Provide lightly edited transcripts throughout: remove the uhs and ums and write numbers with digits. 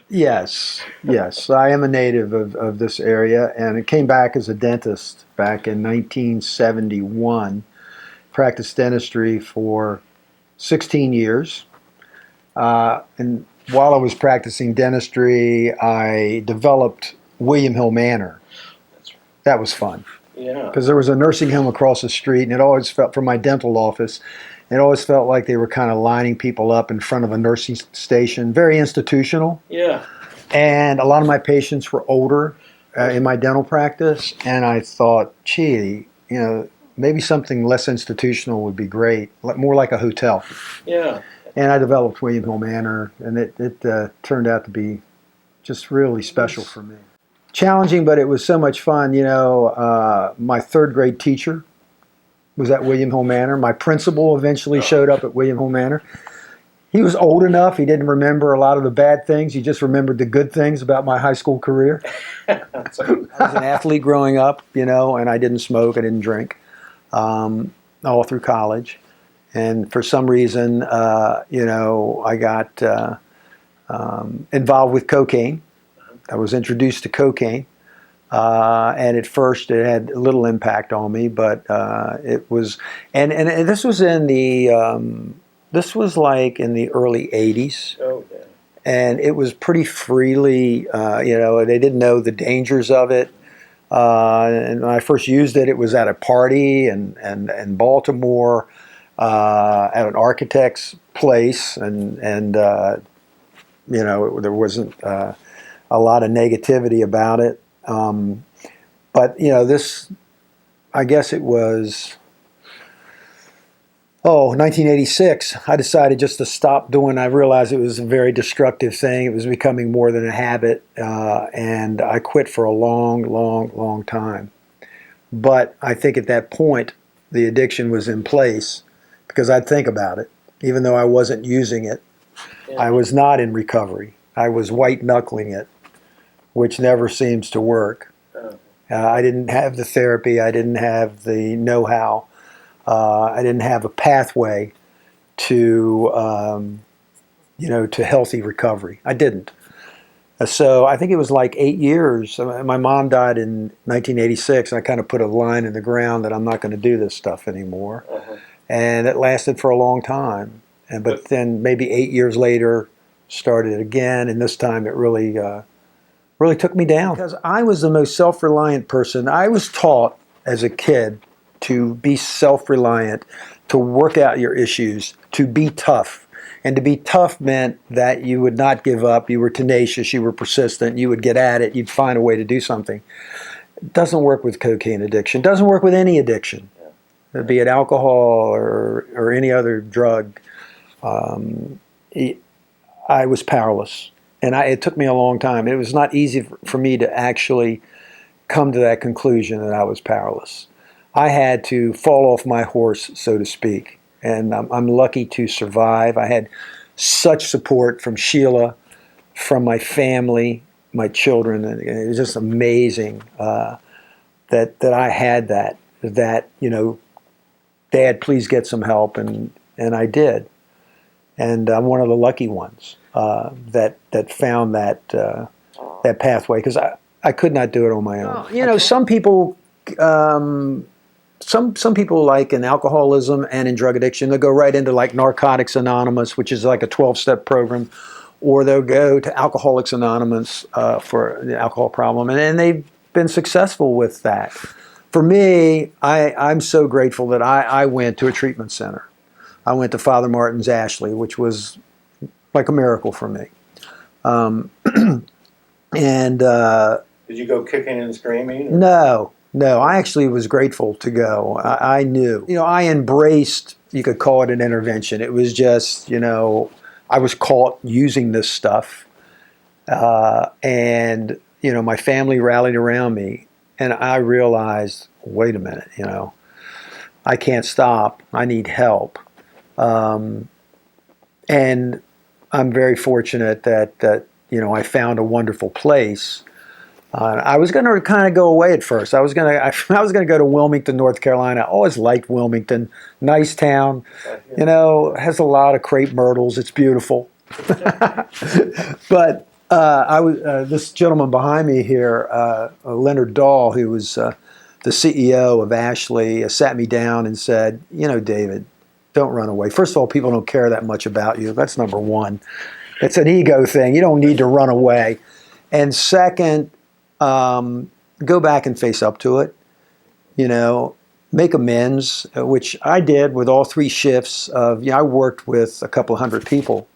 Yes, yes. I am a native of this area, and I came back as a dentist back in 1971. Practiced dentistry for 16 years. And while I was practicing dentistry, I developed William Hill Manor. That was fun. Yeah. Because there was a nursing home across the street, and it always felt, from my dental office, it always felt like they were kind of lining people up in front of a nursing station. Very institutional. Yeah. And a lot of my patients were older in my dental practice, and I thought, gee, maybe something less institutional would be great, more like a hotel. Yeah. And I developed William Hill Manor, and it turned out to be just really special for me. Challenging, but it was so much fun. My third grade teacher was at William Hill Manor. My principal eventually showed up at William Hill Manor. He was old enough. He didn't remember a lot of the bad things. He just remembered the good things about my high school career. I was an athlete growing up, and I didn't smoke. I didn't drink all through college. And for some reason, I got involved with cocaine. I was introduced to cocaine. And at first it had little impact on me, but it was, and this was in the, this was like in the early 80s. Oh, yeah. And it was pretty freely, they didn't know the dangers of it. And when I first used it, it was at a party in Baltimore, at an architect's place, and there wasn't a lot of negativity about it. But this, I guess it was, 1986, I decided just to stop doing. I realized it was a very destructive thing. It was becoming more than a habit, and I quit for a long, long, long time. But I think at that point, the addiction was in place because I'd think about it. Even though I wasn't using it, Yeah. I was not in recovery. I was white-knuckling it, which never seems to work. I didn't have the therapy. I didn't have the know-how. I didn't have a pathway to, to healthy recovery. I didn't. So I think it was like 8 years. My mom died in 1986, and I kind of put a line in the ground that I'm not going to do this stuff anymore. Uh-huh. And it lasted for a long time. But then maybe 8 years later, started again, and this time it really took me down. Because I was the most self-reliant person. I was taught as a kid to be self-reliant, to work out your issues, to be tough. And to be tough meant that you would not give up, you were tenacious, you were persistent, you would get at it, you'd find a way to do something. It doesn't work with cocaine addiction. It doesn't work with any addiction, be it alcohol or any other drug. I was powerless. And it took me a long time. It was not easy for me to actually come to that conclusion that I was powerless. I had to fall off my horse, so to speak. And I'm lucky to survive. I had such support from Sheila, from my family, my children. And it was just amazing that I had that, Dad, please get some help. And I did. And I'm one of the lucky ones that found that pathway, because I could not do it on my own. Some people, some people, like in alcoholism and in drug addiction, they'll go right into like Narcotics Anonymous, which is like a 12-step program, or they'll go to Alcoholics Anonymous for the alcohol problem, and they've been successful with that. For me, I'm so grateful that I went to a treatment center. I went to Father Martin's Ashley, which was like a miracle for me. And did you go kicking and screaming? No. I actually was grateful to go. I knew. I embraced, you could call it an intervention. It was just, I was caught using this stuff. And, my family rallied around me. And I realized, wait a minute, I can't stop. I need help. And I'm very fortunate that I found a wonderful place. I was going to kind of go away at first. I was going to go to Wilmington, North Carolina. I always liked Wilmington. Nice town. Has a lot of crepe myrtles. It's beautiful. But I was this gentleman behind me here, Leonard Dahl, who was the CEO of Ashley, sat me down and said, "You know, David, don't run away. First of all, people don't care that much about you. That's number one. It's an ego thing. You don't need to run away. And second, go back and face up to it. You know, make amends," which I did with all 3 shifts of. I worked with a couple hundred people,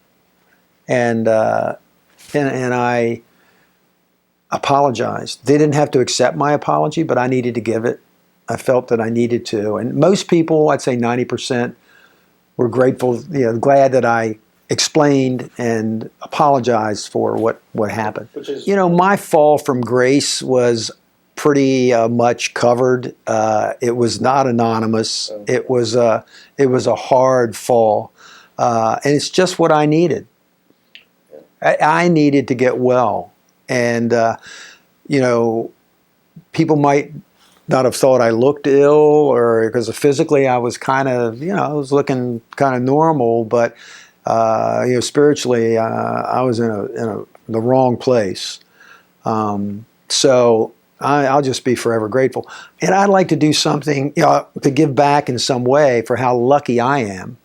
and I apologized. They didn't have to accept my apology, but I needed to give it. I felt that I needed to, and most people, I'd say 90%, were grateful, glad that I explained and apologized for what happened. Which is, My fall from grace was pretty much covered. It was not anonymous. It was a hard fall, and it's just what I needed. I needed to get well, and people might not have thought I looked ill, or because physically I was kind of, I was looking kind of normal, but spiritually I was in the wrong place. So I'll just be forever grateful, and I'd like to do something, to give back in some way for how lucky I am.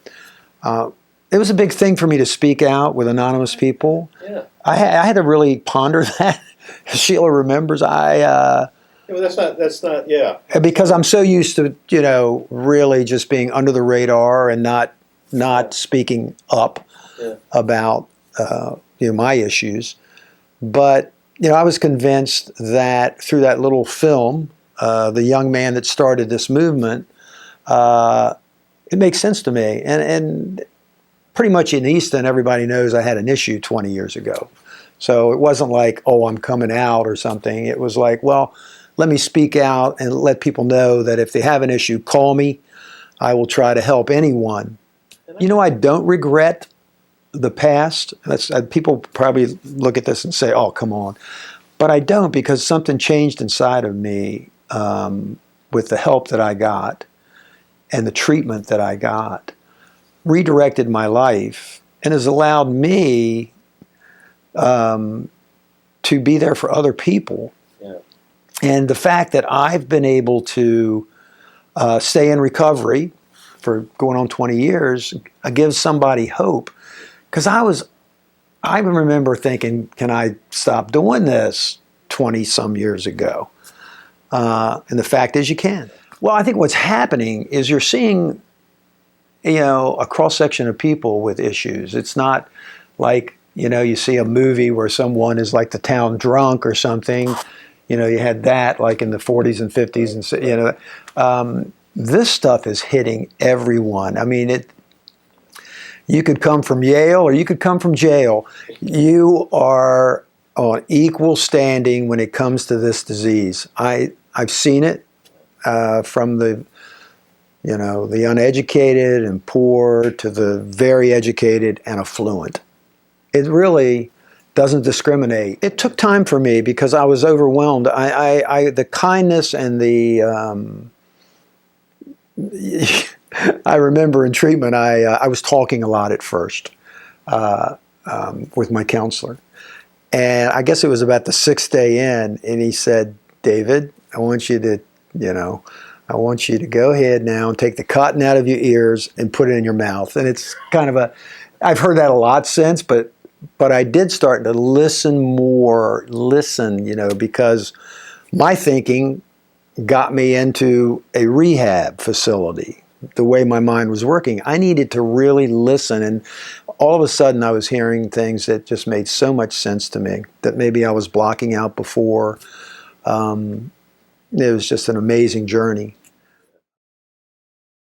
It was a big thing for me to speak out with anonymous people. yeah. I had to really ponder that. Sheila remembers That's not, yeah. because I'm so used to, really just being under the radar and not speaking up about, my issues. But, I was convinced that through that little film, the young man that started this movement, it makes sense to me. And pretty much in Easton, everybody knows I had an issue 20 years ago. So it wasn't like, oh, I'm coming out or something. It was like, well, let me speak out and let people know that if they have an issue, call me. I will try to help anyone. I don't regret the past. People probably look at this and say, oh, come on. But I don't, because something changed inside of me with the help that I got and the treatment that I got, redirected my life, and has allowed me to be there for other people. Yeah. And the fact that I've been able to stay in recovery for going on 20 years gives somebody hope. Because I remember thinking, can I stop doing this 20 some years ago? And the fact is you can. Well, I think what's happening is you're seeing, a cross-section of people with issues. It's not like, you see a movie where someone is like the town drunk or something. You had that like in the 40s and 50s, and this stuff is hitting everyone. I mean, you could come from Yale or you could come from jail. You are on equal standing when it comes to this disease. I've seen it from the uneducated and poor to the very educated and affluent. It really doesn't discriminate. It took time for me because I was overwhelmed. The kindness and the I remember in treatment, I was talking a lot at first with my counselor, and I guess it was about the 6th day in, and he said, "David, I want you to go ahead now and take the cotton out of your ears and put it in your mouth." And it's kind of I've heard that a lot since, but I did start to listen, because my thinking got me into a rehab facility. The way my mind was working, I needed to really listen, and all of a sudden I was hearing things that just made so much sense to me that maybe I was blocking out before. It was just an amazing journey.